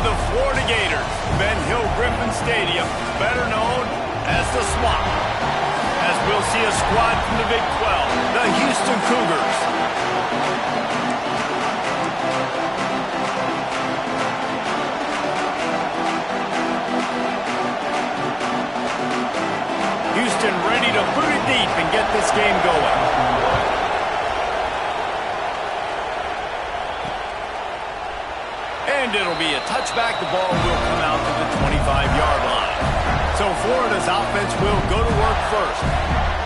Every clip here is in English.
the Florida Gators, Ben Hill Griffin Stadium, better known as the Swamp. As we'll see a squad from the Big 12, the Houston Cougars. Houston ready to boot it deep and get this game going. And it'll be a touchback. The ball will come out to the 25-yard line. So Florida's offense will go to work first.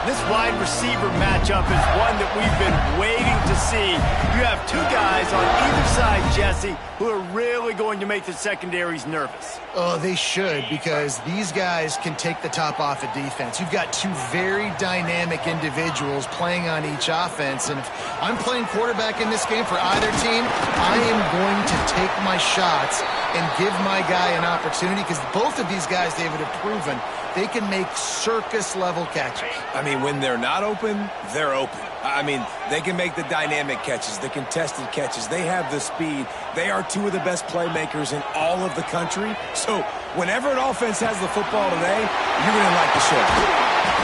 This wide receiver matchup is one that we've been waiting to see. You have two guys on either side, Jesse, who are really going to make the secondaries nervous. Oh, they should, because these guys can take the top off of defense. You've got two very dynamic individuals playing on each offense, and if I'm playing quarterback in this game for either team, I am going to take my shots and give my guy an opportunity, because both of these guys, David, have proven they can make circus-level catches. I mean, when they're not open, they're open. I mean, they can make the dynamic catches, the contested catches. They have the speed. They are two of the best playmakers in all of the country. So whenever an offense has the football today, you're going to like the show.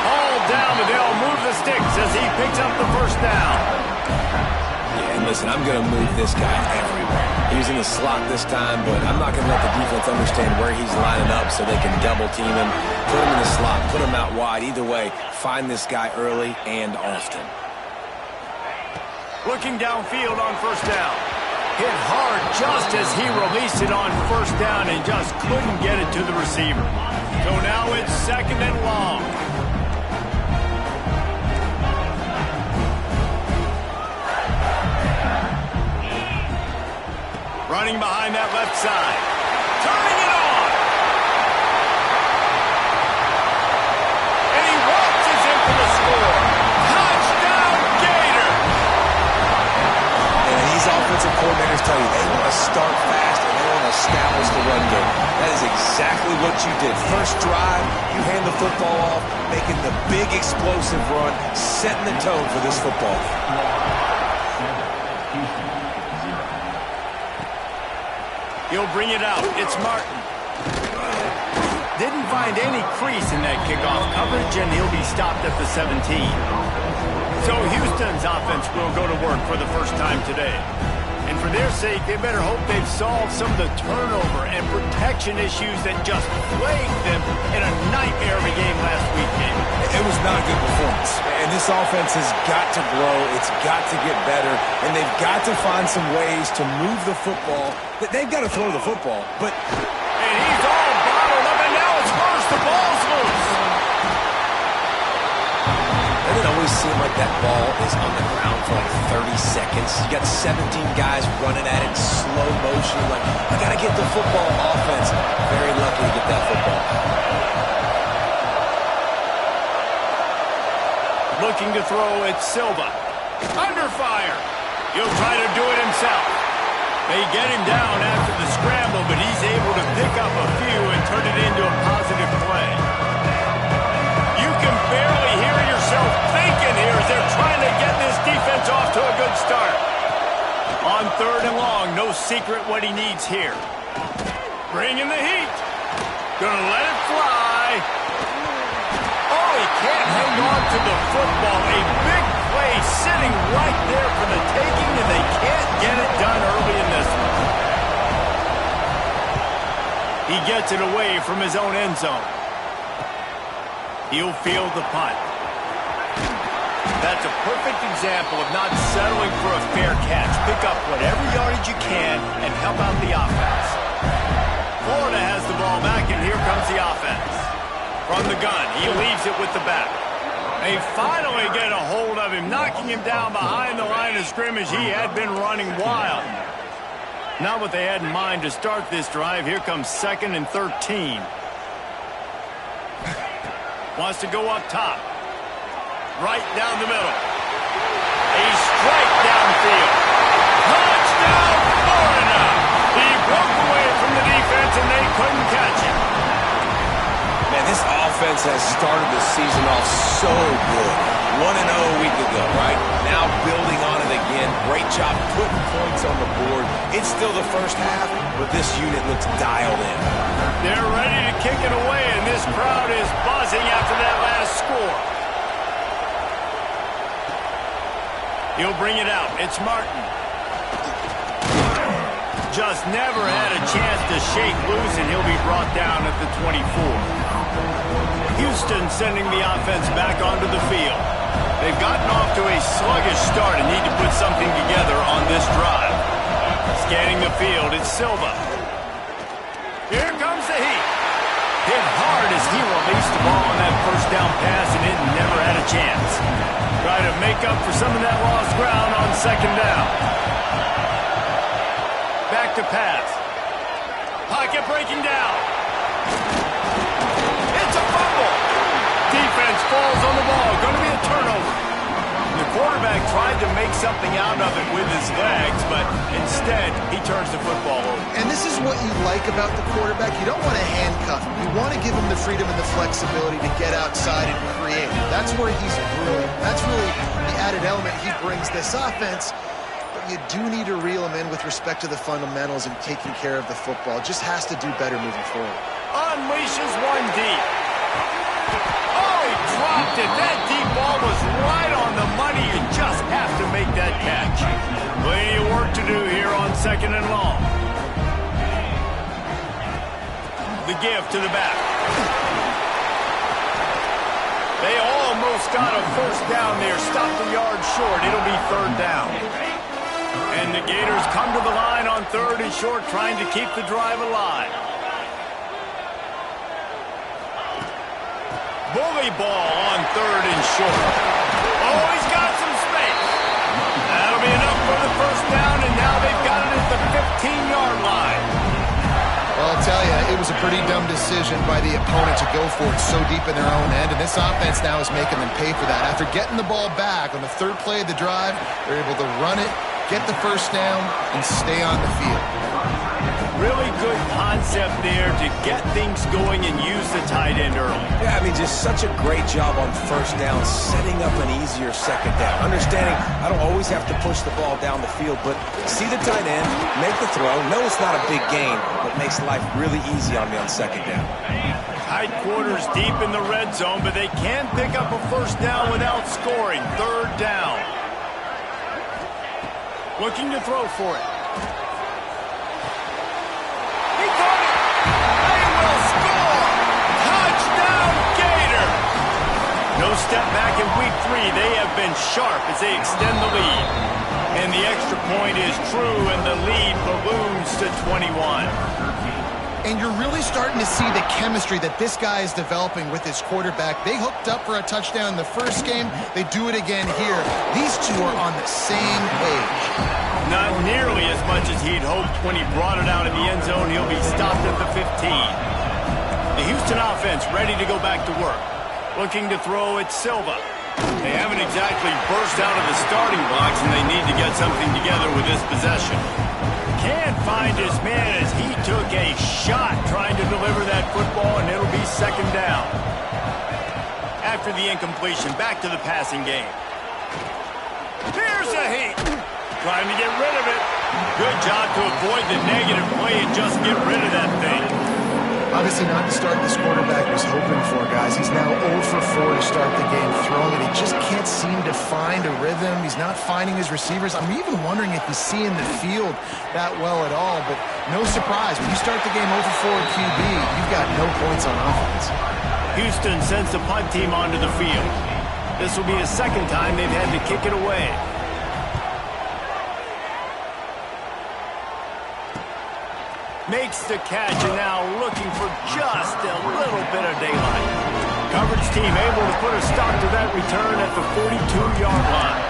All down, but they'll move the sticks as he picks up the first down. Yeah, and listen, I'm going to move this guy everywhere. He's in the slot this time, but I'm not going to let the defense understand where he's lining up so they can double team him, put him in the slot, put him out wide. Either way, find this guy early and often. Looking downfield on first down. Hit hard just as he released it on first down and just couldn't get it to the receiver. So now it's second and long. Running behind that left side. Turning it on. And he waltzes in for the score. Touchdown, Gator. And these offensive coordinators tell you they want to start fast and they want to establish the run game. That is exactly what you did. First drive, you hand the football off, making the big explosive run, setting the tone for this football game. He'll bring it out. It's Martin. Didn't find any crease in that kickoff coverage, and he'll be stopped at the 17. So Houston's offense will go to work for the first time today. And for their sake, they better hope they've solved some of the turnover and protection issues that just plagued them in a nightmare of a game last weekend. It was not a good performance. And this offense has got to grow. It's got to get better. And they've got to find some ways to move the football. They've got to throw the football. And he's all bottled up, and now it's worse. The ball's loose. Doesn't it always seem like that ball is on the ground for like 30 seconds? You got 17 guys running at it in slow motion. Like, I got to get the football. Offense, very lucky to get that football. Looking to throw, it's Silva. Under fire. He'll try to do it himself. They get him down after the scramble, but he's able to pick up a few and turn it into a positive play. You can barely hear yourself thinking here as they're trying to get this defense off to a good start. On third and long, no secret what he needs here. Bringing the heat. Gonna let it fly. Oh, he can't hang on to the football. A big play sitting right there for the taking, and they can't get it done early in this one. He gets it away from his own end zone. He'll field the punt. That's a perfect example of not settling for a fair catch. Pick up whatever yardage you can and help out the offense. Florida has the ball back, and here comes the offense. From the gun, he leaves it with the back. They finally get a hold of him, knocking him down behind the line of scrimmage. He had been running wild. Not what they had in mind to start this drive. Here comes 2nd and 13. Wants to go up top. Right down the middle. A strike downfield. Touchdown, Florida! He broke away from the defense, and they couldn't catch him. Man, this offense has started the season off so good. 1-0 a week ago, right? Now building on it again. Great job putting points on the board. It's still the first half, but this unit looks dialed in. They're ready to kick it away, and this crowd is buzzing after that last score. He'll bring it out. It's Martin. Just never had a chance to shake loose, and he'll be brought down at the 24. Houston sending the offense back onto the field. They've gotten off to a sluggish start and need to put something together on this drive. Scanning the field, it's Silva. Here comes the heat. Hit hard as he released the ball on that first down pass, and it never had a chance. Try to make up for some of that lost ground on second down. Back to pass. Pocket breaking down. It's a fumble. Defense falls on the ball. Going to be a turnover. The quarterback tried to make something out of it with his legs, but instead he turns the football over. And this is what you like about the quarterback. You don't want to handcuff him. You want to give him the freedom and the flexibility to get outside and create. That's where he's brilliant. That's really the added element he brings this offense. You do need to reel him in with respect to the fundamentals and taking care of the football. Just has to do better moving forward. Unleashes one deep. Oh, he dropped it. That deep ball was right on the money. You just have to make that catch. Plenty of work to do here on second and long. The give to the back. They almost got a first down there. Stopped a yard short. It'll be third down. And the Gators come to the line on third and short, trying to keep the drive alive. Bully ball on third and short. Oh, he's got some space. That'll be enough for the first down, and now they've got it at the 15-yard line. Well, I'll tell you, it was a pretty dumb decision by the opponent to go for it so deep in their own end, and this offense now is making them pay for that. After getting the ball back on the third play of the drive, they're able to run it, get the first down, and stay on the field. Really good concept there to get things going and use the tight end early. Yeah, I mean, just such a great job on first down, setting up an easier second down. Understanding I don't always have to push the ball down the field, but see the tight end, make the throw. No, it's not a big gain, but makes life really easy on me on second down. Tight quarters deep in the red zone, but they can pick up a first down without scoring. Third down. Looking to throw for it. He caught it. They will score. Touchdown, Gator. No step back in week 3. They have been sharp as they extend the lead. And the extra point is true, and the lead balloons to 21. And you're really starting to see the chemistry that this guy is developing with his quarterback. They hooked up for a touchdown in the first game. They do it again here. These two are on the same page. Not nearly as much as he'd hoped when he brought it out in the end zone. He'll be stopped at the 15. The Houston offense ready to go back to work. Looking to throw at Silva. They haven't exactly burst out of the starting blocks, and they need to get something together with this possession. Can't find his man as he took a shot trying to deliver that football, and it'll be second down. After the incompletion, back to the passing game. Here's a heat. Trying to get rid of it. Good job to avoid the negative play and just get rid of that thing. Obviously not the start this quarterback was hoping for, guys. He's now 0 for 4 to start the game throwing it. He just can't seem to find a rhythm. He's not finding his receivers. I'm even wondering if he's seeing the field that well at all. But no surprise, when you start the game 0 for 4 QB, you've got no points on offense. Houston sends the punt team onto the field. This will be the second time they've had to kick it away. Makes the catch, and now looking for just a little bit of daylight. Coverage team able to put a stop to that return at the 42-yard line.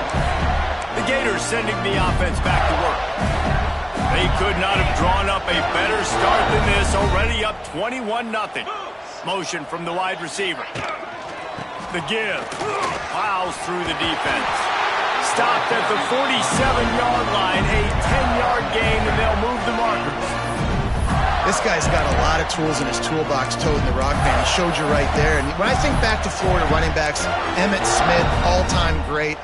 The Gators sending the offense back to work. They could not have drawn up a better start than this, already up 21-0. Motion from the wide receiver. The give. Plows through the defense. Stopped at the 47-yard line, a 10-yard gain, and they'll move the markers. This This guy's got a lot of tools in his toolbox toting the rock band. He showed you right there. And when I think back to Florida running backs, Emmitt Smith, all-time great.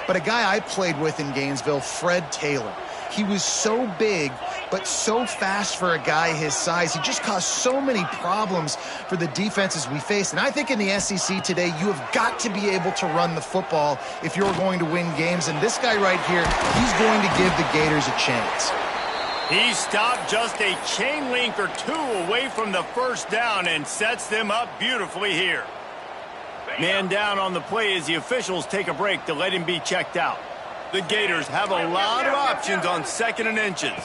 But a guy I played with in Gainesville, Fred Taylor. He was so big, but so fast for a guy his size. He just caused so many problems for the defenses we faced. And I think in the SEC today, you have got to be able to run the football if you're going to win games. And this guy right here, he's going to give the Gators a chance. He stopped just a chain link or two away from the first down and sets them up beautifully here. Man down on the play as the officials take a break to let him be checked out. The Gators have a lot of options on 2nd and inches.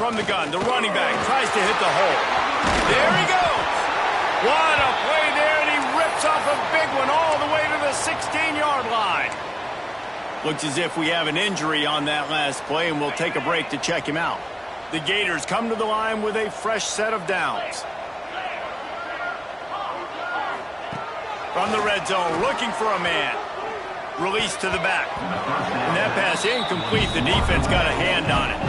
From the gun, the running back tries to hit the hole. There he goes. What a play there, and he rips off a big one all the way to the 16-yard line. Looks as if we have an injury on that last play, and we'll take a break to check him out. The Gators come to the line with a fresh set of downs. From the red zone, looking for a man. Release to the back. And that pass incomplete. The defense got a hand on it.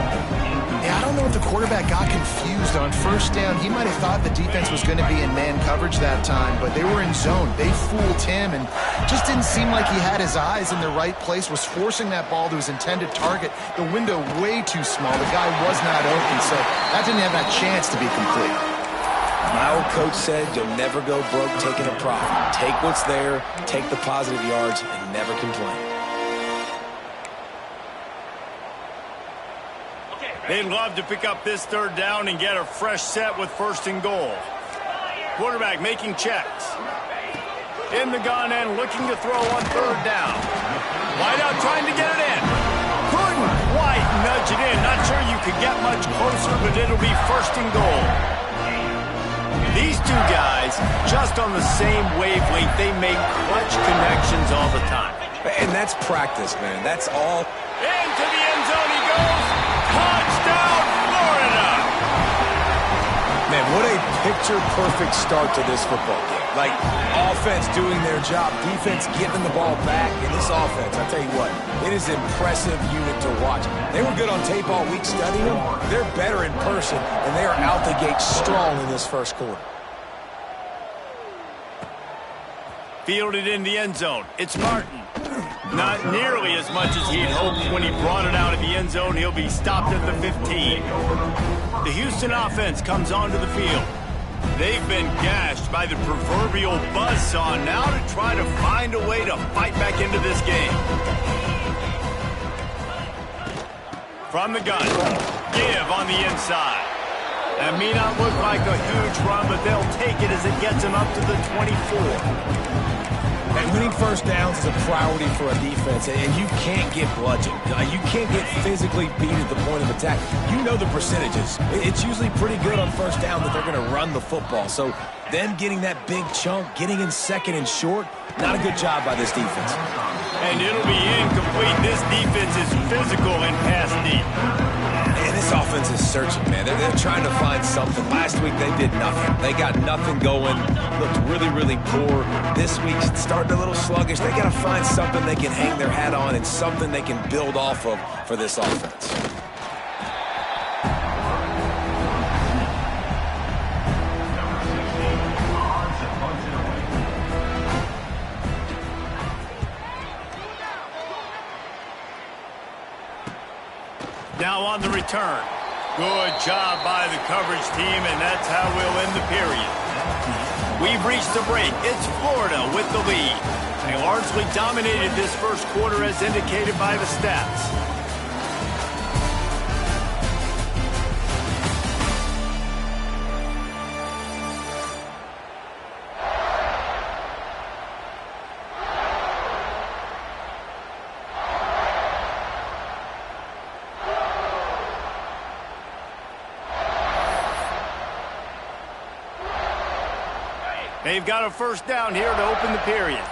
Yeah, I don't know if the quarterback got confused on first down. He might have thought the defense was going to be in man coverage that time, but they were in zone. They fooled him and just didn't seem like he had his eyes in the right place, was forcing that ball to his intended target. The window way too small. The guy was not open, so that didn't have that chance to be complete. My old coach said you'll never go broke taking a profit. Take what's there, take the positive yards, and never complain. They'd love to pick up this 3rd down and get a fresh set with 1st and goal. Quarterback making checks. In the gun and looking to throw on 3rd down. Wide out trying to get it in. Couldn't quite nudge it in. Not sure you could get much closer, but it'll be 1st and goal. These two guys, just on the same wavelength, they make clutch connections all the time. And that's practice, man. That's all. Into the end zone he goes. Touchdown, Florida! Man, what a picture-perfect start to this football game. Like, offense doing their job, defense giving the ball back. In this offense, I tell you what, it is an impressive unit to watch. They were good on tape all week studying them. They're better in person, and they are out the gate strong in this first quarter. Fielded in the end zone. It's Martin. Not nearly as much as he had hoped when he brought it out of the end zone. He'll be stopped at the 15. The Houston offense comes onto the field. They've been gashed by the proverbial buzzsaw now to try to find a way to fight back into this game. From the gun, give on the inside. That may not look like a huge run, but they'll take it as it gets them up to the 24. And winning first downs is a priority for a defense, and you can't get bludgeoned. You can't get physically beat at the point of attack. You know the percentages. It's usually pretty good on first down that they're going to run the football. So them getting that big chunk, getting in 2nd and short, not a good job by this defense. And it'll be incomplete. This defense is physical and pass deep. And this offense is searching, man. They're trying to find something. Last week, they did nothing. They got nothing going. Looked really, really poor. This week, starting a little sluggish. They got to find something they can hang their hat on and something they can build off of for this offense. Now on the return. Good job by the coverage team, and that's how we'll end the period. We've reached the break. It's Florida with the lead. They largely dominated this first quarter as indicated by the stats. They've got a first down here to open the period.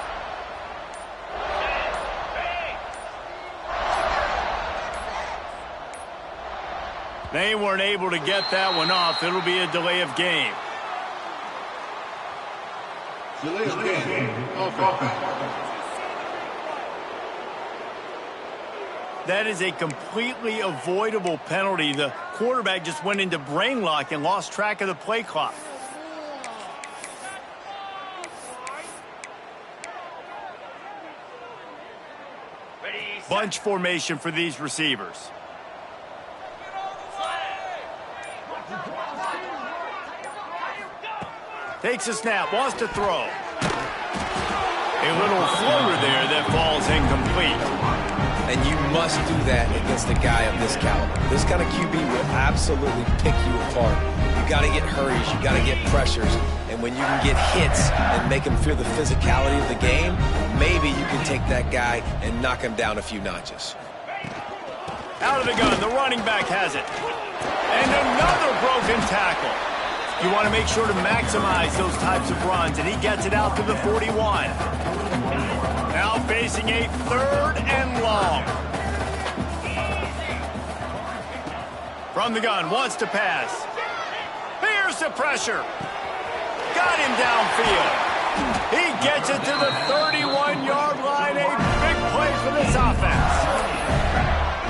They weren't able to get that one off. It'll be a delay of game. Delay of game. Off offense. That is a completely avoidable penalty. The quarterback just went into brain lock and lost track of the play clock. Bunch formation for these receivers. Takes a snap, wants to throw. A little floater there that falls incomplete. And you must do that against a guy of this caliber. This kind of QB will absolutely pick you apart. You got to get hurries, you got to get pressures, and when you can get hits and make him feel the physicality of the game, maybe you can take that guy and knock him down a few notches. Out of the gun, the running back has it. And another broken tackle. You want to make sure to maximize those types of runs, and he gets it out to the 41. Now facing a 3rd and long. From the gun, wants to pass. Here's the pressure. Got him downfield. He gets it to the 31-yard line. A big play for this offense.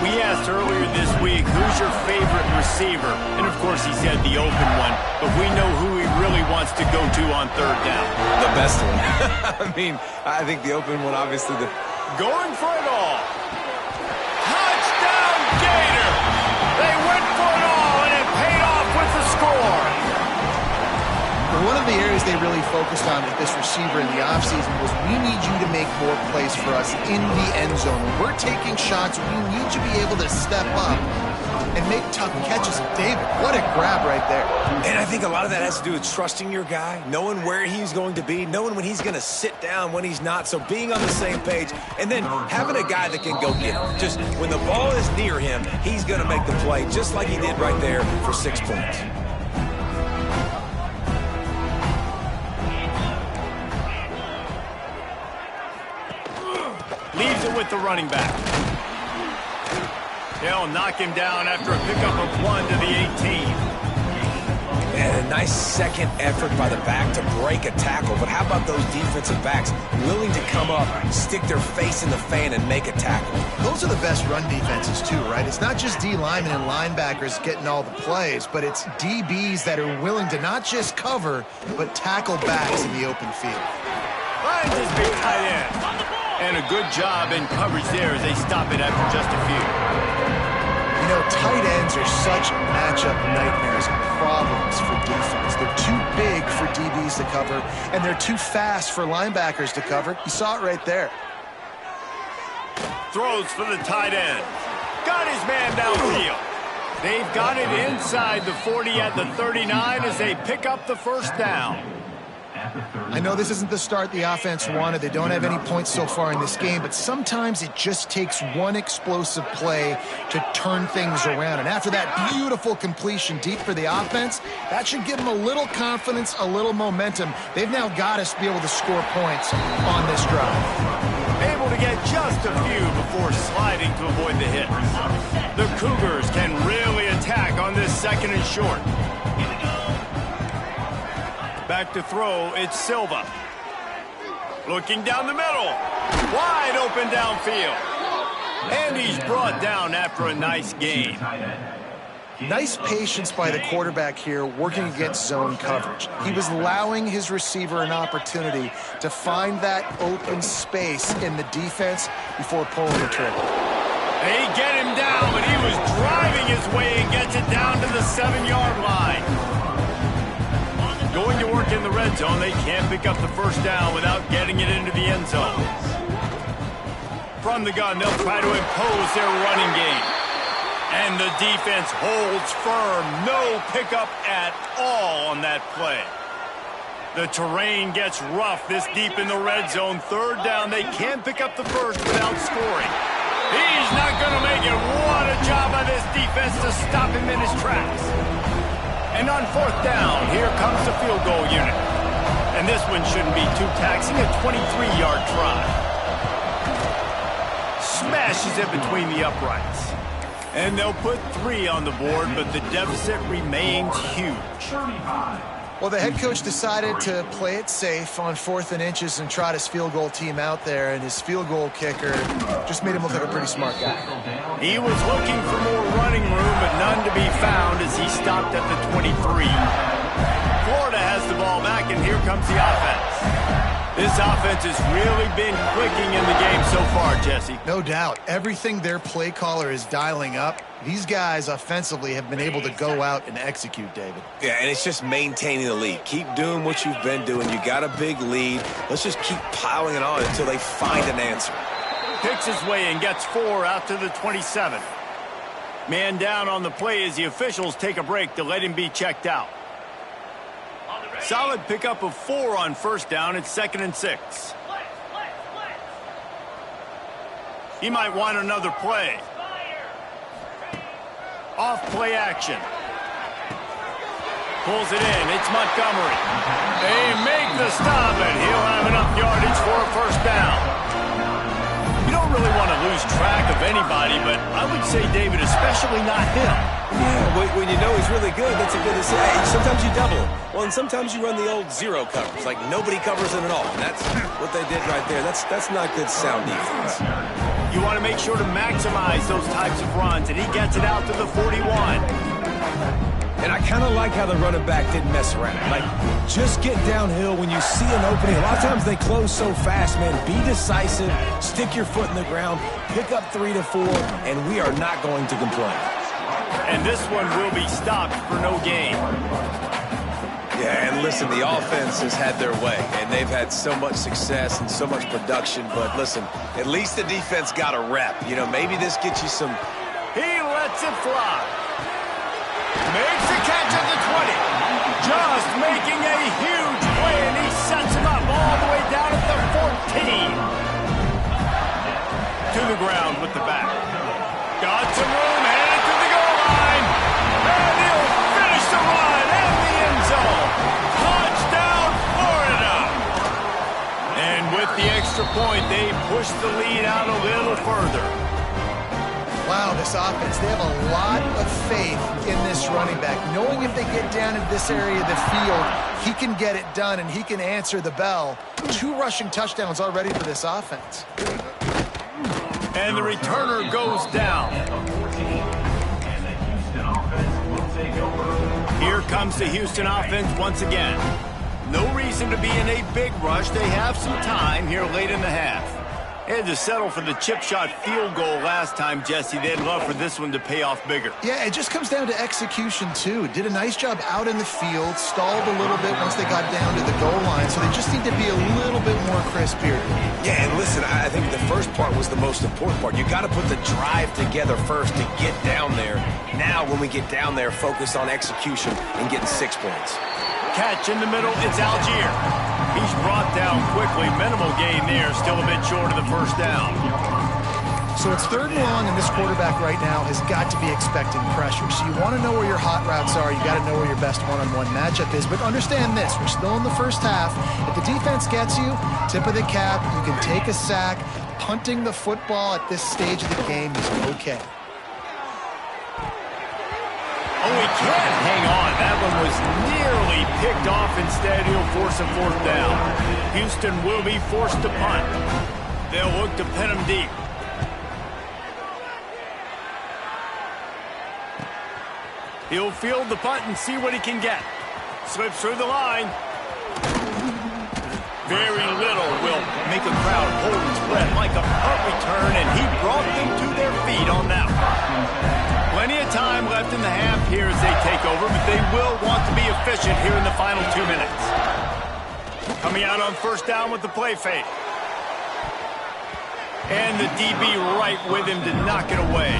We asked earlier this week, who's your favorite receiver? And, of course, he said the open one. But we know who he really wants to go to on 3rd down. The best one. I mean, I think the open one, obviously. Going for it all. Touchdown, Gator! They went for it all, and it paid off with the score. One of the areas they really focused on with this receiver in the offseason was we need you to make more plays for us in the end zone. When we're taking shots, we need you to be able to step up and make tough catches. David, what a grab right there. And I think a lot of that has to do with trusting your guy, knowing where he's going to be, knowing when he's going to sit down, when he's not, so being on the same page, and then having a guy that can go get him. Just when the ball is near him, he's going to make the play, just like he did right there for 6 points. Leaves it with the running back. They'll knock him down after a pickup of 1 to the 18. And a nice second effort by the back to break a tackle. But how about those defensive backs willing to come up, stick their face in the fan, and make a tackle? Those are the best run defenses, too, right? It's not just D linemen and linebackers getting all the plays, but it's DBs that are willing to not just cover, but tackle backs in the open field. Finds his big tight end. And a good job in coverage there as they stop it after just a few. You know, tight ends are such matchup nightmares and problems for defense. They're too big for DBs to cover, and they're too fast for linebackers to cover. You saw it right there. Throws for the tight end. Got his man downfield. They've got it inside the 40 at the 39 as they pick up the 1st down. I know this isn't the start the offense wanted. They don't have any points so far in this game, but sometimes it just takes one explosive play to turn things around. And after that beautiful completion deep for the offense, that should give them a little confidence, a little momentum. They've now got us to be able to score points on this drive. Able to get just a few before sliding to avoid the hits. The Cougars can really attack on this 2nd and short. Back to throw, it's Silva. Looking down the middle. Wide open downfield. And he's brought down after a nice gain. Nice patience by the quarterback here working against zone coverage. He was allowing his receiver an opportunity to find that open space in the defense before pulling the trigger. They get him down, but he was driving his way and gets it down to the 7-yard line. Going to work in the red zone, they can't pick up the 1st down without getting it into the end zone. From the gun, they'll try to impose their running game. And the defense holds firm. No pickup at all on that play. The terrain gets rough this deep in the red zone. 3rd down, they can't pick up the 1st without scoring. He's not going to make it. What a job by this defense to stop him in his tracks. And on 4th down, here comes the field goal unit. And this one shouldn't be too taxing, a 23-yard try. Smashes it between the uprights. And they'll put 3 on the board, but the deficit remains huge. Well, the head coach decided to play it safe on 4th and inches and trot his field goal team out there, and his field goal kicker just made him look like a pretty smart guy. He was looking for more running room, but none to be found as he stopped at the 23. Florida has the ball back, and here comes the offense. This offense has really been clicking in the game so far, Jesse. No doubt. Everything their play caller is dialing up, these guys offensively have been able to go out and execute, David. Yeah, and it's just maintaining the lead. Keep doing what you've been doing. You got a big lead. Let's just keep piling it on until they find an answer. Picks his way and gets 4 out to the 27. Man down on the play as the officials take a break to let him be checked out. Solid pickup of 4 on first down. It's 2nd and 6. He might want another play. Off play action. Pulls it in. It's Montgomery. They make the stop, and he'll have enough yardage for a first down. You don't really want to lose track of anybody, but I would say, David, especially not him. Yeah, when you know he's really good, that's a good decision. Sometimes you double him. Well, and sometimes you run the old zero covers, like nobody covers it at all. And that's what they did right there. That's not good sound defense. You want to make sure to maximize those types of runs, and he gets it out to the 41. And I kind of like how the running back didn't mess around. Like, just get downhill when you see an opening. A lot of times they close so fast, man. Be decisive, stick your foot in the ground, pick up 3 to 4, and we are not going to complain. And this one will be stopped for no gain. Yeah, and listen, the offense has had their way, and they've had so much success and so much production. But listen, at least the defense got a rep. You know, maybe this gets you some... He lets it fly. Makes the catch at the 20. Just making a huge play, and he sets him up all the way down at the 14. To the ground with the back. Got some room, headed to the goal line. And he'll finish the run in the end zone. Touchdown, Florida. And with the extra point, they push the lead out a little further. Wow, this offense, they have a lot of faith in this running back. Knowing if they get down in this area of the field, he can get it done and he can answer the bell. 2 rushing touchdowns already for this offense. And the returner goes down. Here comes the Houston offense once again. No reason to be in a big rush. They have some time here late in the half. They had to settle for the chip shot field goal last time, Jesse. They'd love for this one to pay off bigger. Yeah, it just comes down to execution, too. Did a nice job out in the field, stalled a little bit once they got down to the goal line, so they just need to be a little bit more crisp here. Yeah, and listen, I think the first part was the most important part. You got to put the drive together first to get down there. Now, when we get down there, focus on execution and getting 6 points. Catch in the middle, it's Algier. He's brought down quickly. Minimal gain there, still a bit short of the first down. So it's 3rd and long, and this quarterback right now has got to be expecting pressure. So you want to know where your hot routes are. You got to know where your best one-on-one matchup is. But understand this, we're still in the first half. If the defense gets you, tip of the cap, you can take a sack. Punting the football at this stage of the game is okay. Oh, he can't hang on. That one was nearly picked off. Instead, he'll force a 4th down. Houston will be forced to punt. They'll look to pin him deep. He'll field the punt and see what he can get. Slips through the line. Very little will make a crowd hold its breath like a punt return, and he brought them to their feet on that one. Plenty of time left in the half here as they take over, but they will want to be efficient here in the final 2 minutes. Coming out on first down with the play fake. And the DB right with him to knock it away.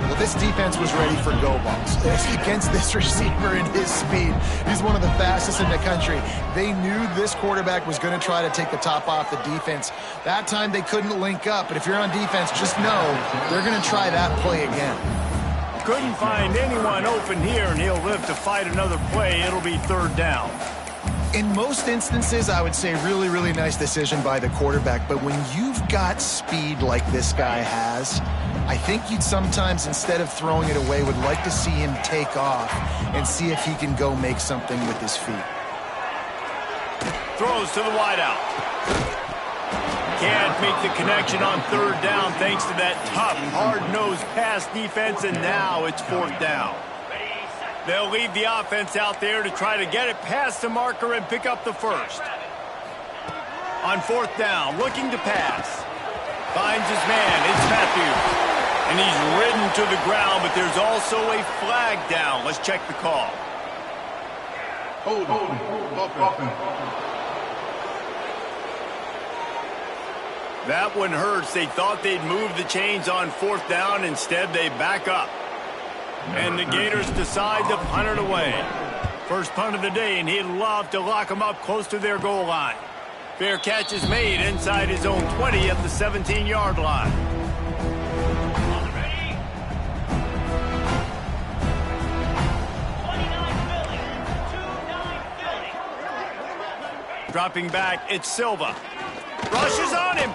Well, this defense was ready for go balls. Against this receiver and his speed, he's one of the fastest in the country. They knew this quarterback was going to try to take the top off the defense. That time they couldn't link up, but if you're on defense, just know they're going to try that play again. Couldn't find anyone open here, and he'll live to fight another play. It'll be 3rd down. In most instances, I would say really, really nice decision by the quarterback. But when you've got speed like this guy has, I think you'd sometimes, instead of throwing it away, would like to see him take off and see if he can go make something with his feet. Throws to the wideout. Can't make the connection on third down thanks to that tough, hard-nosed pass defense, and now it's fourth down. They'll leave the offense out there to try to get it past the marker and pick up the first. On fourth down, looking to pass. Finds his man, it's Matthews. And he's ridden to the ground, but there's also a flag down. Let's check the call. Hold. That one hurts. They thought they'd move the chains on fourth down. Instead, they back up. And the Gators decide to punt it away. First punt of the day, and he'd love to lock them up close to their goal line. Fair catch is made inside his own 20 at the 17-yard line. Dropping back, it's Silva. Rushes on him.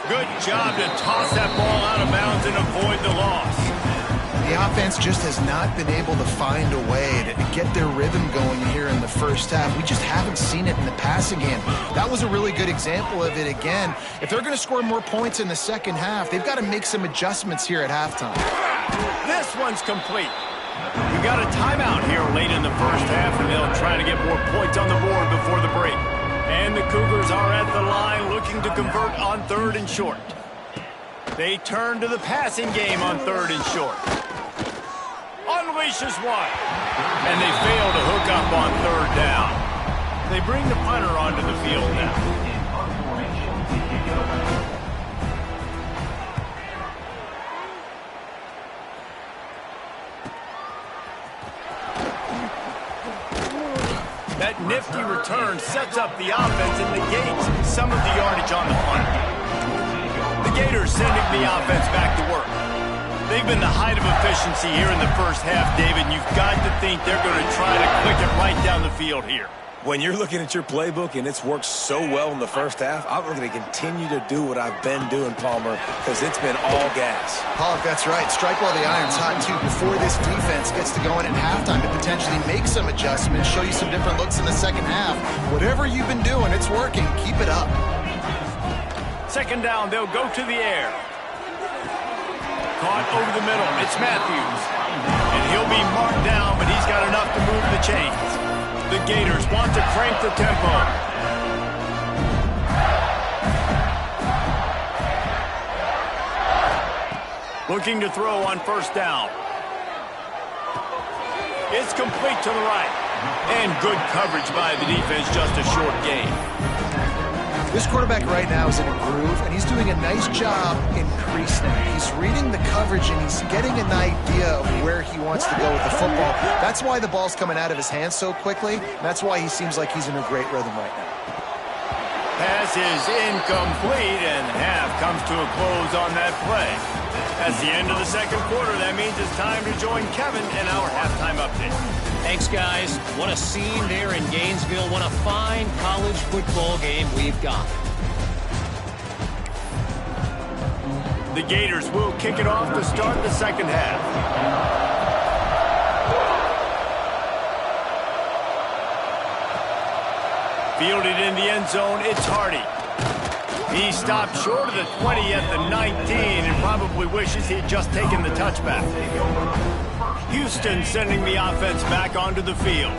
Good job to toss that ball out of bounds and avoid the loss. The offense just has not been able to find a way to get their rhythm going here in the first half. We just haven't seen it in the passing game. That was a really good example of it again. If they're going to score more points in the second half, they've got to make some adjustments here at halftime. This one's complete. We got a timeout here late in the first half, and they'll try to get more points on the board before the break. And the Cougars are at the line looking to convert on third and short. They turn to the passing game on third and short. Unleashes one. And they fail to hook up on third down. They bring the punter onto the field now. That nifty return sets up the offense and negates some of the yardage on the punt. The Gators sending the offense back to work. They've been the height of efficiency here in the first half, David, and you've got to think they're going to try to click it right down the field here. When you're looking at your playbook and it's worked so well in the first half, I'm going to continue to do what I've been doing, Palmer, because it's been all gas. Pollock, that's right. Strike while the iron's hot, too. Before this defense gets to going at halftime to potentially make some adjustments, show you some different looks in the second half. Whatever you've been doing, it's working. Keep it up. Second down, they'll go to the air. Caught over the middle. It's Matthews. And he'll be marked down, but he's got enough to move the chains. The Gators want to crank the tempo. Looking to throw on first down. It's complete to the right. And good coverage by the defense, just a short gain. This quarterback right now is in a groove, and he's doing a nice job in pre-snap. He's reading the coverage, and he's getting an idea of where he wants to go with the football. That's why the ball's coming out of his hands so quickly. That's why he seems like he's in a great rhythm right now. Pass is incomplete, and half comes to a close on that play. That's the end of the second quarter. That means it's time to join Kevin in our halftime update. Thanks, guys. What a scene there in Gainesville. What a fine college football game we've got. The Gators will kick it off to start the second half. Fielded in the end zone, it's Hardy. He stopped short of the 20 at the 19 and probably wishes he'd just taken the touchback. Houston sending the offense back onto the field.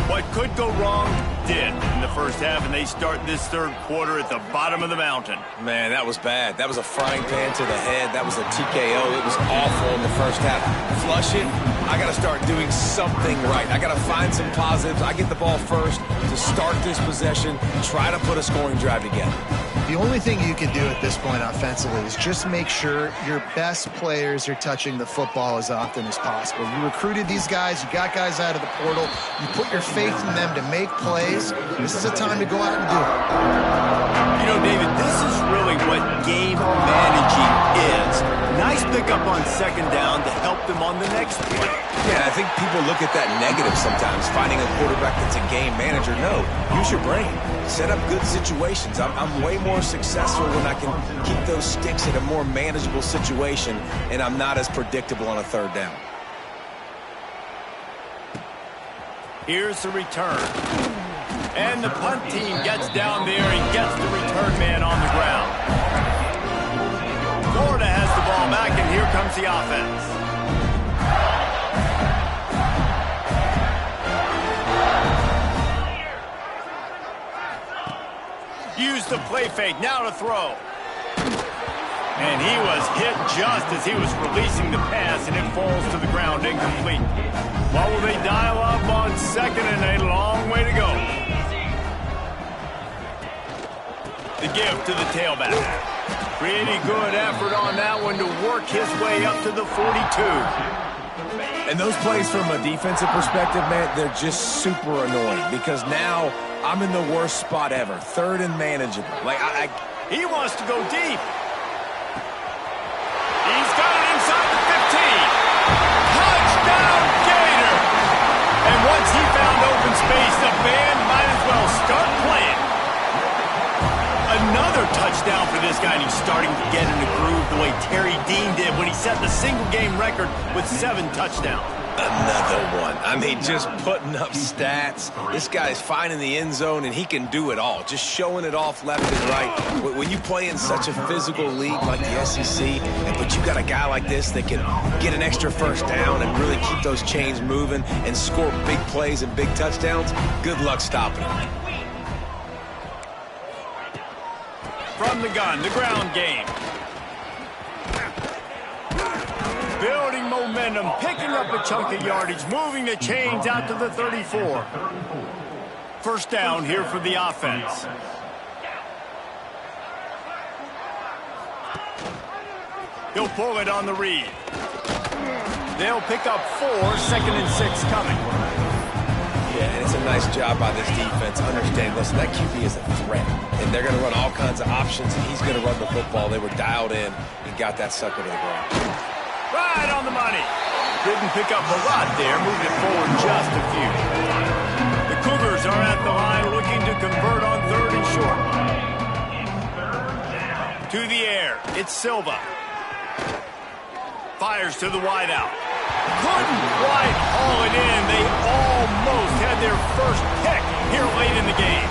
What could go wrong did in the first half, and they start this third quarter at the bottom of the mountain. Man, that was bad. That was a frying pan to the head. That was a TKO. It was awful in the first half. Flush it. I got to start doing something right. I got to find some positives. I get the ball first to start this possession, try to put a scoring drive together. The only thing you can do at this point offensively is just make sure your best players are touching the football as often as possible. You recruited these guys. You got guys out of the portal. You put your faith in them to make plays. This is a time to go out and do it. You know, David, this is really what game managing is. Nice pickup on second down to help them on the next play. Yeah, I think people look at that negative sometimes, finding a quarterback that's a game manager. No, use your brain. Set up good situations. I'm way more more successful when I can keep those sticks in a more manageable situation and I'm not as predictable on a third down. Here's the return. And the punt team gets down there and gets the return man on the ground. Florida has the ball back, and here comes the offense. Use the play fake, now to throw. And he was hit just as he was releasing the pass, and it falls to the ground incomplete. What will they dial up on 2nd and a long way to go? The give to the tailback. Pretty good effort on that one to work his way up to the 42. And those plays from a defensive perspective, man, they're just super annoying because now I'm in the worst spot ever. 3rd and manageable. Like, he wants to go deep. He's got it inside the 15. Touchdown, Gator! And once he found open space, the band might as well start playing. Another touchdown for this guy, and he's starting to get in the groove the way Terry Dean did when he set the single-game record with 7 touchdowns. Another one. I mean, just putting up stats. This guy's finding the end zone, and he can do it all. Just showing it off left and right. When you play in such a physical league like the SEC, but you got a guy like this that can get an extra first down and really keep those chains moving and score big plays and big touchdowns, good luck stopping him. From the gun, the ground game. Building momentum, picking up a chunk of yardage, moving the chains out to the 34. First down here for the offense. He'll pull it on the read. They'll pick up 4, 2nd and 6 coming. Yeah, and it's a nice job by this defense. Understand, listen, that QB is a threat. And they're going to run all kinds of options, and he's going to run the football. They were dialed in and got that sucker to the ground. Right on the money. Didn't pick up a lot there. Moved it forward just a few. The Cougars are at the line looking to convert on 3rd and short. To the air. It's Silva. Fires to the wideout. Couldn't quite haul it in. They almost had their first pick here late in the game.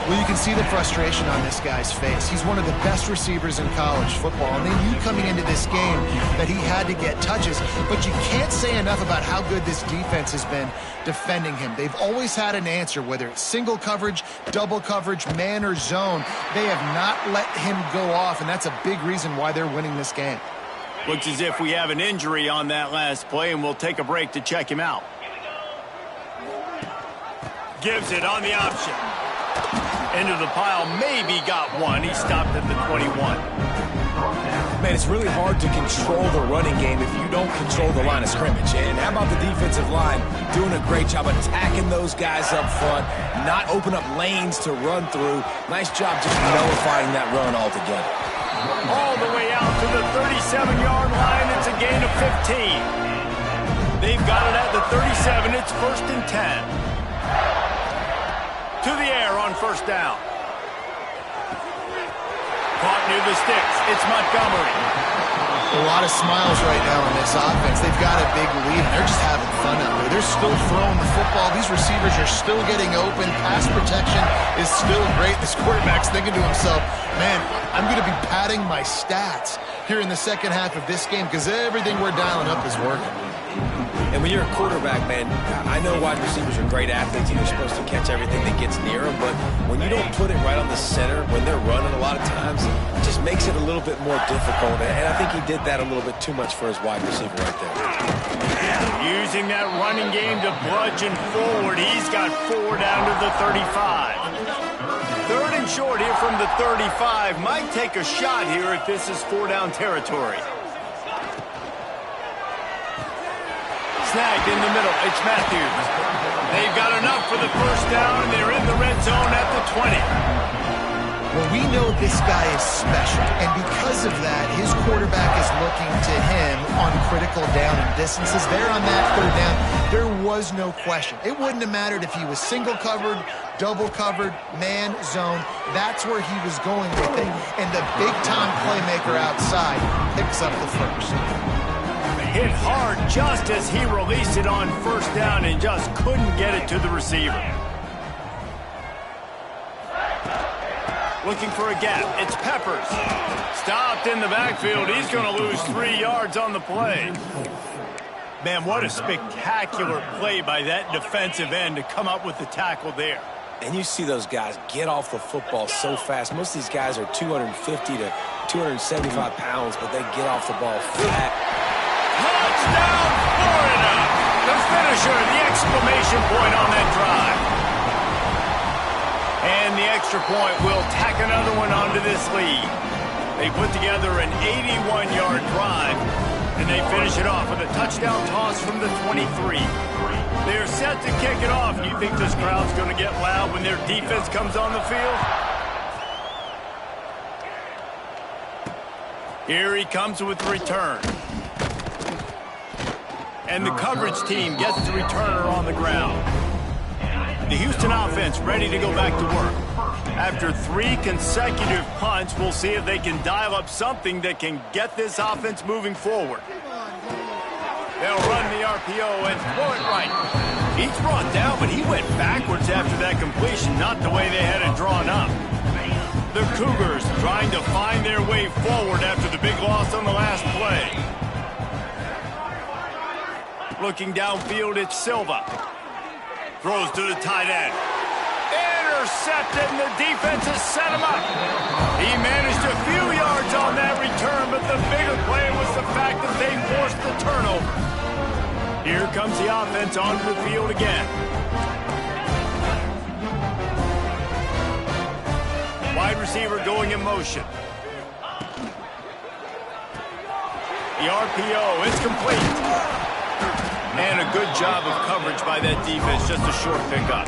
Well, you can see the frustration on this guy's face. He's one of the best receivers in college football, and they knew coming into this game that he had to get touches, but you can't say enough about how good this defense has been defending him. They've always had an answer, whether it's single coverage, double coverage, man or zone. They have not let him go off, and that's a big reason why they're winning this game. Looks as if we have an injury on that last play, and we'll take a break to check him out. Gives it on the option. Into the pile, maybe got one. He stopped at the 21. Man, it's really hard to control the running game if you don't control the line of scrimmage. And how about the defensive line doing a great job attacking those guys up front, not open up lanes to run through. Nice job just nullifying that run altogether. All the way out to the 37-yard line. It's a gain of 15. They've got it at the 37. It's 1st and 10. To the air on first down. Caught near the sticks. It's Montgomery. A lot of smiles right now in this offense. They've got a big lead, and they're just having fun out there. They're still throwing the football. These receivers are still getting open. Pass protection is still great. This quarterback's thinking to himself, man, I'm going to be padding my stats here in the second half of this game because everything we're dialing up is working. And when you're a quarterback, man, I know wide receivers are great athletes and you're supposed to catch everything that gets near them, but when you don't put it right on the center, when they're running a lot of times, it just makes it a little bit more difficult. And I think he did that a little bit too much for his wide receiver right there. Using that running game to bludgeon forward. He's got 4 down to the 35. 3rd and short here from the 35. Might take a shot here if this is 4-down territory. Snagged in the middle. It's Matthews. They've got enough for the first down, and they're in the red zone at the 20. Well, we know this guy is special, and because of that, his quarterback is looking to him on critical down and distances. There on that third down, there was no question. It wouldn't have mattered if he was single covered, double covered, man, zone. That's where he was going with it, and the big-time playmaker outside picks up the first. Hit hard just as he released it on first down and just couldn't get it to the receiver. Looking for a gap. It's Peppers. Stopped in the backfield. He's going to lose 3 yards on the play. Man, what a spectacular play by that defensive end to come up with the tackle there. And you see those guys get off the football so fast. Most of these guys are 250 to 275 pounds, but they get off the ball flat. Touchdown, Florida! The finisher, the exclamation point on that drive. And the extra point will tack another one onto this lead. They put together an 81-yard drive, and they finish it off with a touchdown toss from the 23. They're set to kick it off. You think this crowd's going to get loud when their defense comes on the field? Here he comes with the return. And the coverage team gets the returner on the ground. The Houston offense ready to go back to work. After 3 consecutive punts, we'll see if they can dial up something that can get this offense moving forward. They'll run the RPO and throw it right. He's brought down, but he went backwards after that completion, not the way they had it drawn up. The Cougars trying to find their way forward after the big loss on the last play. Looking downfield, it's Silva. Throws to the tight end. Intercepted, and the defense has set him up. He managed a few yards on that return, but the bigger play was the fact that they forced the turnover. Here comes the offense onto the field again. Wide receiver going in motion. The RPO, it's complete. And a good job of coverage by that defense, just a short pickup.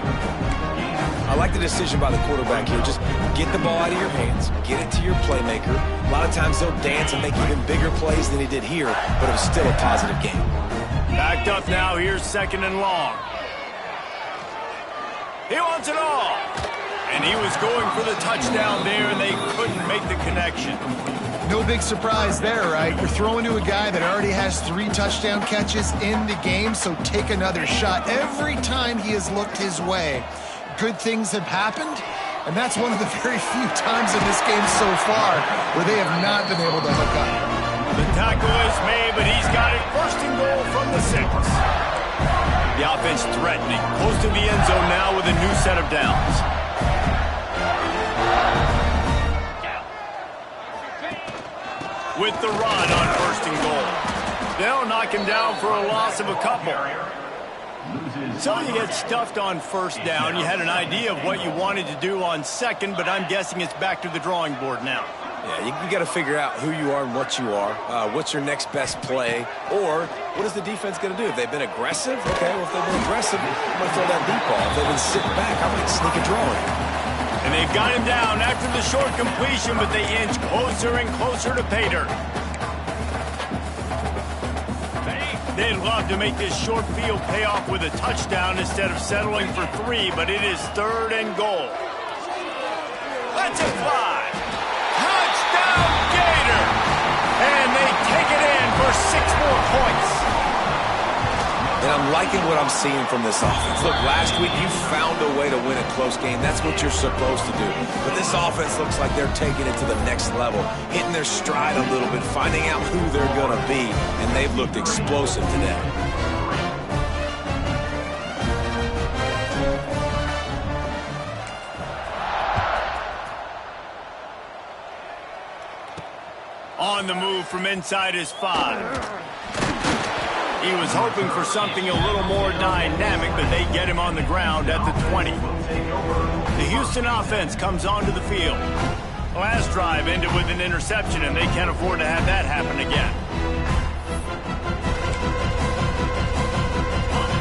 I like the decision by the quarterback here. Just get the ball out of your hands, get it to your playmaker. A lot of times they'll dance and make even bigger plays than he did here, but it was still a positive game. Backed up now, here's 2nd and long. He wants it all. And he was going for the touchdown there, and they couldn't make the connection. No big surprise there, right? You're throwing to a guy that already has 3 touchdown catches in the game, so take another shot. Every time he has looked his way, good things have happened, and that's one of the very few times in this game so far where they have not been able to hook up. The tackle is made, but he's got it 1st and goal from the 6. The offense threatening, close to the end zone now with a new set of downs. With the run on 1st and goal. They'll knock him down for a loss of a couple. So you get stuffed on 1st down. You had an idea of what you wanted to do on 2nd, but I'm guessing it's back to the drawing board now. Yeah, you got to figure out who you are and what you are. What's your next best play? Or what is the defense going to do? If they've been aggressive, okay, well, if they've been aggressive, I'm going to throw that deep ball. If they've been sitting back, I'm going to sneak a draw in. And they've got him down after the short completion, but they inch closer and closer to pay dirt. They'd love to make this short field pay off with a touchdown instead of settling for 3, but it is 3rd and goal. Let's it fly. Touchdown, Gator! And they take it in for 6 more points. And I'm liking what I'm seeing from this offense. Look, last week you found a way to win a close game. That's what you're supposed to do. But this offense looks like they're taking it to the next level, hitting their stride a little bit, finding out who they're going to be, and they've looked explosive today. On the move from inside his 5. He was hoping for something a little more dynamic, but they get him on the ground at the 20. The Houston offense comes onto the field. Last drive ended with an interception, and they can't afford to have that happen again.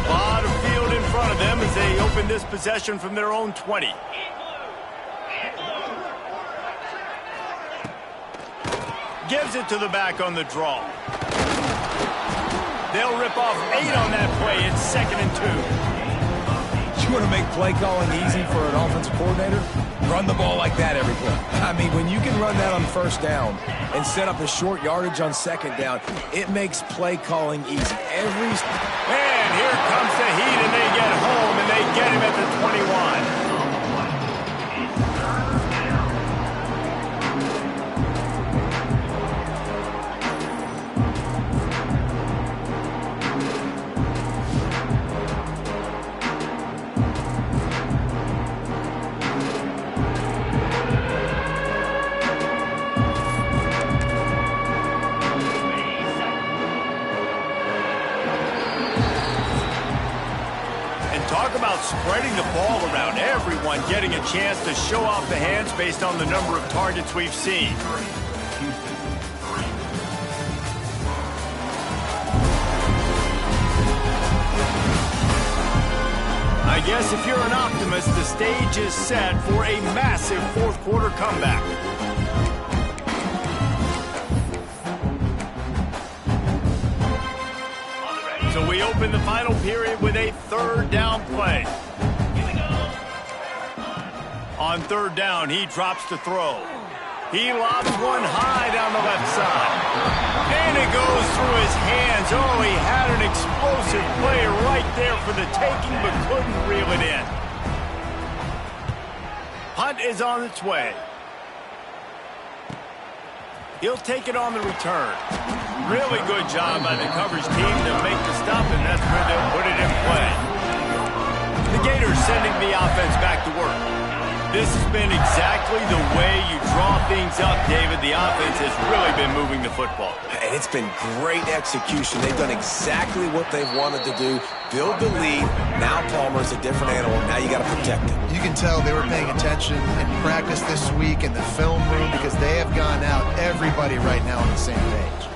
A lot of field in front of them as they open this possession from their own 20. gives it to the back on the draw. They'll rip off 8 on that play. It's 2nd and 2. You want to make play calling easy for an offensive coordinator? Run the ball like that every play. I mean, when you can run that on 1st down and set up a short yardage on 2nd down, it makes play calling easy. And here comes the heat, and they get home, and they get him at the 21. Talk about spreading the ball around, everyone getting a chance to show off the hands based on the number of targets we've seen. I guess if you're an optimist, the stage is set for a massive 4th quarter comeback. So we open the final period with a 3rd down play. On 3rd down, he drops to throw. He lobs one high down the left side. And it goes through his hands. Oh, he had an explosive play right there for the taking, but couldn't reel it in. Punt is on its way. He'll take it on the return. Really good job by the coverage team to make the stop, and that's where they'll put it in play. The Gators sending the offense back to work. This has been exactly the way you draw things up, David. The offense has really been moving the football. And it's been great execution. They've done exactly what they've wanted to do. Build the lead. Now Palmer's a different animal. Now you got to protect him. You can tell they were paying attention in practice this week in the film room because they have gone out, everybody right now on the same page.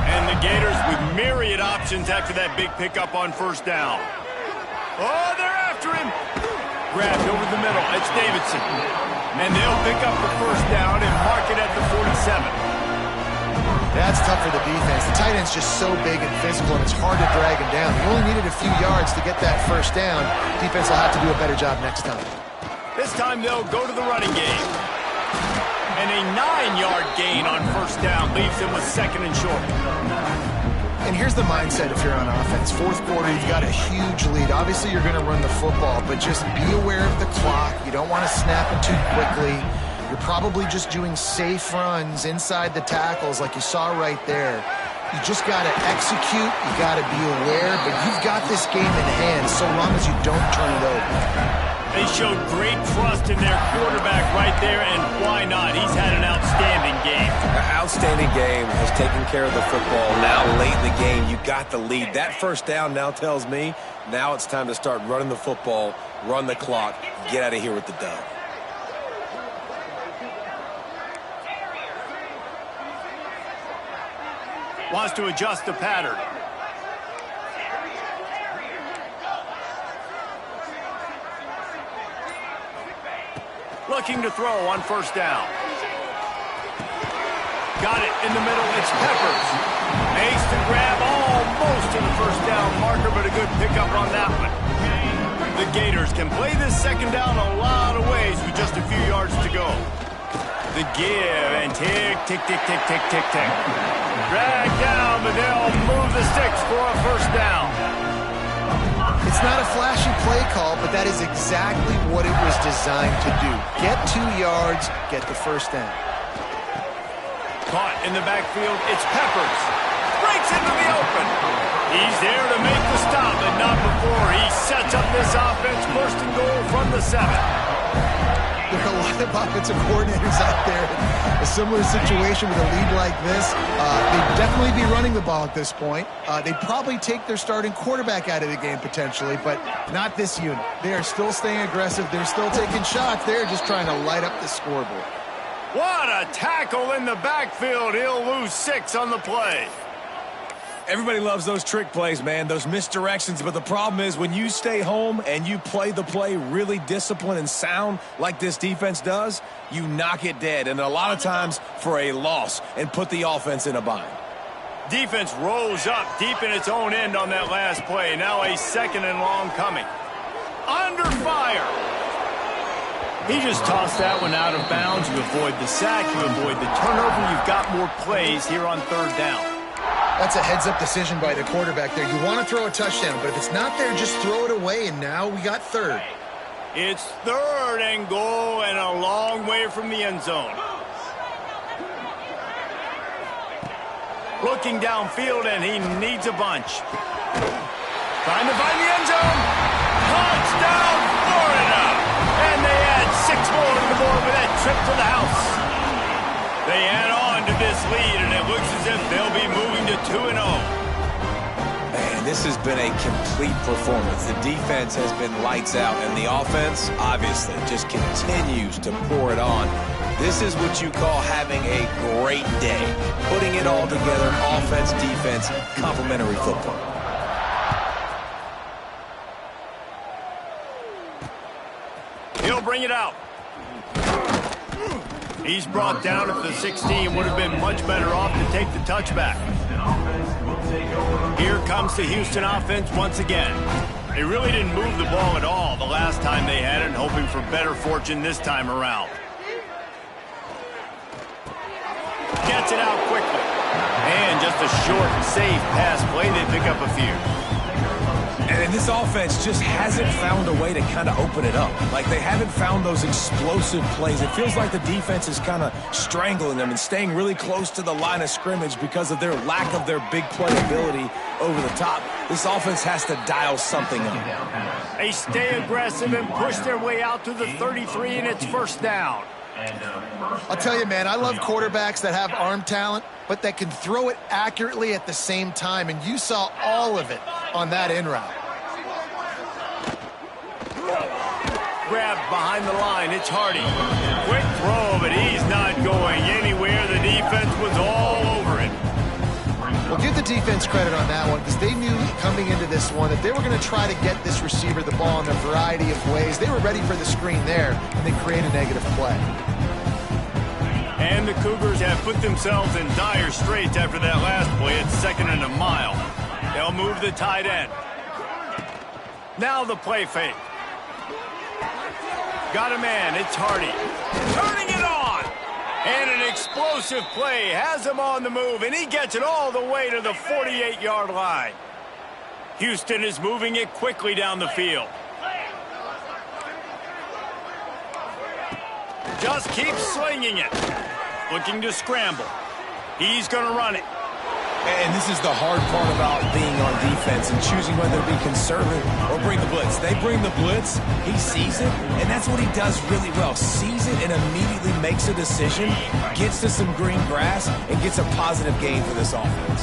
And the Gators with myriad options after that big pickup on 1st down. Oh, they're after him. Grabbed over the middle. It's Davidson. And they'll pick up the 1st down and mark it at the 47. That's tough for the defense. The tight end's just so big and physical, and it's hard to drag him down. He only needed a few yards to get that 1st down. Defense will have to do a better job next time. This time they'll go to the running game. And a 9-yard gain on 1st down leaves him with 2nd and short. And here's the mindset if you're on offense. 4th quarter, you've got a huge lead. Obviously, you're going to run the football, but just be aware of the clock. You don't want to snap it too quickly. You're probably just doing safe runs inside the tackles like you saw right there. You just got to execute. You got to be aware, but you've got this game in hand so long as you don't turn it over. They showed great trust in their quarterback right there, and why not? He's had an outstanding game. Outstanding game, has taken care of the football. Now, late in the game, you got the lead. That 1st down now tells me now it's time to start running the football, run the clock, get out of here with the dub. Wants to adjust the pattern. Looking to throw on 1st down. Got it in the middle. It's Peppers. Makes the grab almost to the 1st down marker, but a good pickup on that one. The Gators can play this 2nd down a lot of ways with just a few yards to go. The give and tick, tick, tick, tick, tick, tick, tick. Drag down, but they'll move the sticks for a 1st down. It's not a flashy play call, but that is exactly what it was designed to do. Get 2 yards, get the 1st down. Caught in the backfield, it's Peppers. Breaks into the open. He's there to make the stop, but not before he sets up this offense. 1st and goal from the 7. There are a lot of offensive coordinators out there in a similar situation with a lead like this. They'd definitely be running the ball at this point. They'd probably take their starting quarterback out of the game potentially, but not this unit. They are still staying aggressive. They're still taking shots. They're just trying to light up the scoreboard. What a tackle in the backfield. He'll lose 6 on the play. Everybody loves those trick plays, man, those misdirections. But the problem is when you stay home and you play the play really disciplined and sound like this defense does, you knock it dead. And a lot of times for a loss and put the offense in a bind. Defense rose up deep in its own end on that last play. Now a second and long coming. Under fire. He just tossed that one out of bounds. You avoid the sack, you avoid the turnover. You've got more plays here on third down. That's a heads-up decision by the quarterback there. You want to throw a touchdown, but if it's not there, just throw it away, and now we got third. It's third and goal and a long way from the end zone. Looking downfield, and he needs a bunch. Trying to find the end zone. Touchdown, Florida! And they add 6 more to the board with that trip to the house. They add on to this lead, and it looks as if they'll be moving to 2-0. Man, this has been a complete performance. The defense has been lights out, and the offense, obviously, just continues to pour it on. This is what you call having a great day. Putting it all together, offense, defense, complementary football. He'll bring it out. He's brought down at the 16. Would have been much better off to take the touchback. Here comes the Houston offense once again. They really didn't move the ball at all the last time they had it, hoping for better fortune this time around. Gets it out quickly. And just a short, safe pass play. They pick up a few. And this offense just hasn't found a way to kind of open it up. Like, they haven't found those explosive plays. It feels like the defense is kind of strangling them and staying really close to the line of scrimmage because of their lack of their big playability over the top. This offense has to dial something up. They stay aggressive and push their way out to the 33, and it's first down. I'll tell you, man, I love quarterbacks that have arm talent, but that can throw it accurately at the same time, and you saw all of it on that in route. Grabbed behind the line, it's Hardy. Quick throw, but he's not going anywhere. The defense was all over it. Well, give the defense credit on that one, because they knew coming into this one that they were going to try to get this receiver the ball in a variety of ways. They were ready for the screen there, and they create a negative play. And the Cougars have put themselves in dire straits after that last play. It's 2nd and a mile. They'll move the tight end. Now the play fake. Got a man, it's Hardy. Turning it on! And an explosive play has him on the move, and he gets it all the way to the 48-yard line. Houston is moving it quickly down the field. Just keeps slinging it. Looking to scramble. He's going to run it. And this is the hard part about being on defense and choosing whether to be conservative or bring the blitz. They bring the blitz, he sees it, and that's what he does really well. Sees it and immediately makes a decision, gets to some green grass, and gets a positive gain for this offense.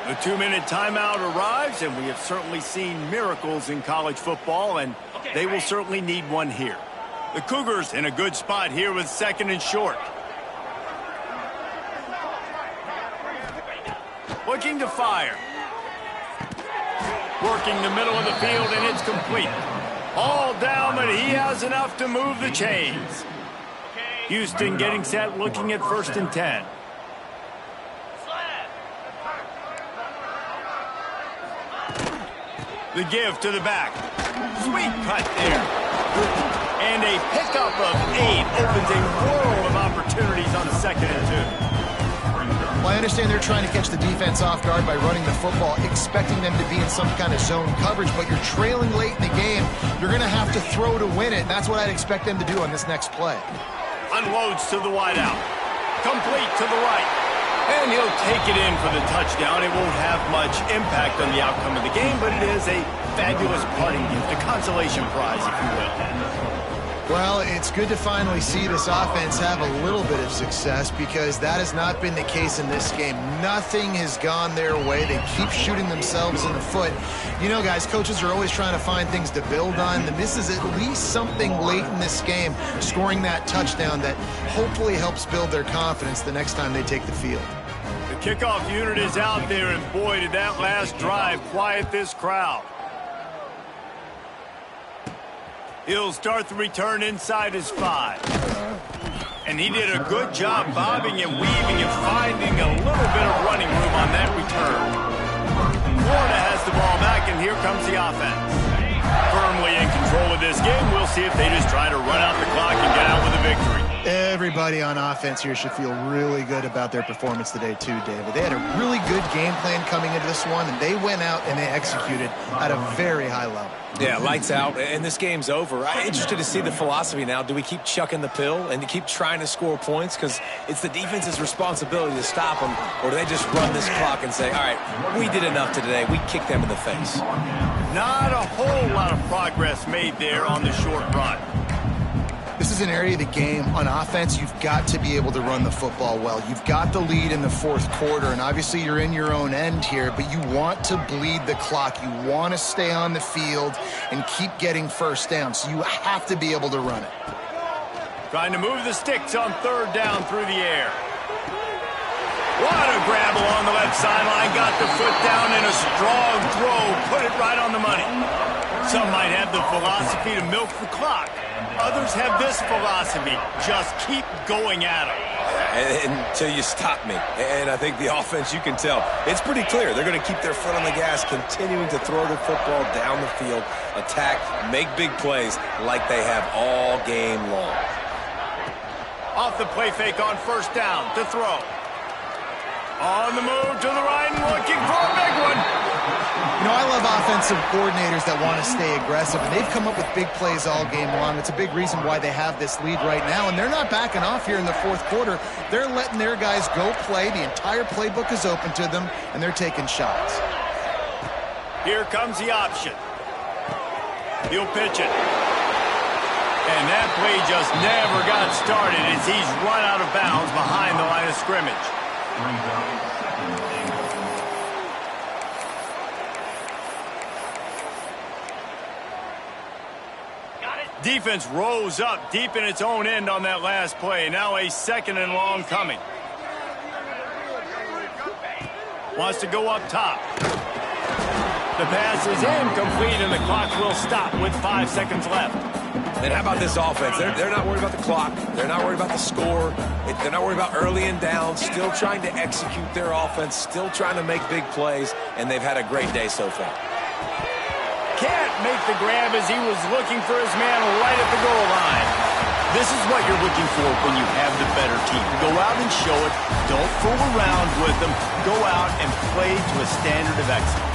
The 2-minute timeout arrives, and we have certainly seen miracles in college football, and they will certainly need one here. The Cougars in a good spot here with 2nd and short. Looking to fire. Working the middle of the field, and it's complete. All down, but he has enough to move the chains. Houston getting set, looking at 1st and 10. The give to the back. Sweet cut there. And a pickup of 8 opens a world of opportunities on 2nd and 2. Well, I understand they're trying to catch the defense off guard by running the football, expecting them to be in some kind of zone coverage, but you're trailing late in the game. You're going to have to throw to win it, and that's what I'd expect them to do on this next play. Unloads to the wideout. Complete to the right. And he'll take it in for the touchdown. It won't have much impact on the outcome of the game, but it is a fabulous parting gift, a consolation prize, if you will. Well, it's good to finally see this offense have a little bit of success because that has not been the case in this game. Nothing has gone their way. They keep shooting themselves in the foot. You know, guys, coaches are always trying to find things to build on, and this is at least something late in this game, scoring that touchdown that hopefully helps build their confidence the next time they take the field. The kickoff unit is out there, and boy, did that last drive quiet this crowd. He'll start the return inside his 5. And he did a good job bobbing and weaving and finding a little bit of running room on that return. Florida has the ball back, and here comes the offense. Firmly in control of this game. We'll see if they just try to run out the clock and get out with a victory. Everybody on offense here should feel really good about their performance today too, David. They had a really good game plan coming into this one, and they went out and they executed at a very high level. Yeah, lights out, and this game's over. I'm interested to see the philosophy now. Do we keep chucking the pill and to keep trying to score points? Because it's the defense's responsibility to stop them, or do they just run this clock and say, all right, we did enough today. We kicked them in the face. Not a whole lot of progress made there on the short run. This is an area of the game on offense. You've got to be able to run the football well. You've got the lead in the fourth quarter, and obviously you're in your own end here, but you want to bleed the clock. You want to stay on the field and keep getting first down, so you have to be able to run it. Trying to move the sticks on third down through the air. What a grab along the left sideline. Got the foot down in a strong throw. Put it right on the money. Some might have the philosophy to milk the clock. Others have this philosophy. Just keep going at them. Until you stop me. And I think the offense, you can tell, it's pretty clear. They're going to keep their foot on the gas, continuing to throw the football down the field, attack, make big plays like they have all game long. Off the play fake on first down to throw. On the move to the right and looking for a big one. You know, I love offensive coordinators that want to stay aggressive, and they've come up with big plays all game long. It's a big reason why they have this lead right now, and they're not backing off here in the fourth quarter. They're letting their guys go play. The entire playbook is open to them, and they're taking shots. Here comes the option. He'll pitch it. And that play just never got started as he's run out of bounds behind the line of scrimmage. Defense rose up deep in its own end on that last play. Now a second and long coming. Wants to go up top. The pass is incomplete and the clock will stop with 5 seconds left. And how about this offense? They're not worried about the clock. They're not worried about the score. They're not worried about early and down. Still trying to execute their offense. Still trying to make big plays. And they've had a great day so far. Can't make the grab as he was looking for his man right at the goal line. This is what you're looking for when you have the better team. Go out and show it. Don't fool around with them. Go out and play to a standard of excellence.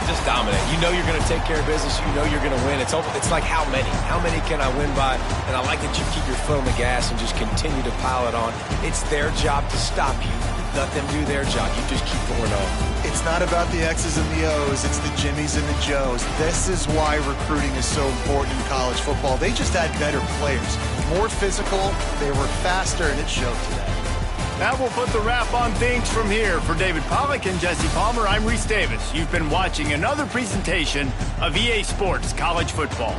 Just dominate. You know you're going to take care of business. You know you're going to win. It's like how many? How many can I win by? And I like that you keep your foot on the gas and just continue to pile it on. It's their job to stop you. Let them do their job. You just keep going on. It's not about the X's and the O's. It's the Jimmies and the Joes. This is why recruiting is so important in college football. They just had better players. More physical. They were faster, and it showed today. That will put the wrap on things from here. For David Pollack and Jesse Palmer, I'm Reese Davis. You've been watching another presentation of EA Sports College Football.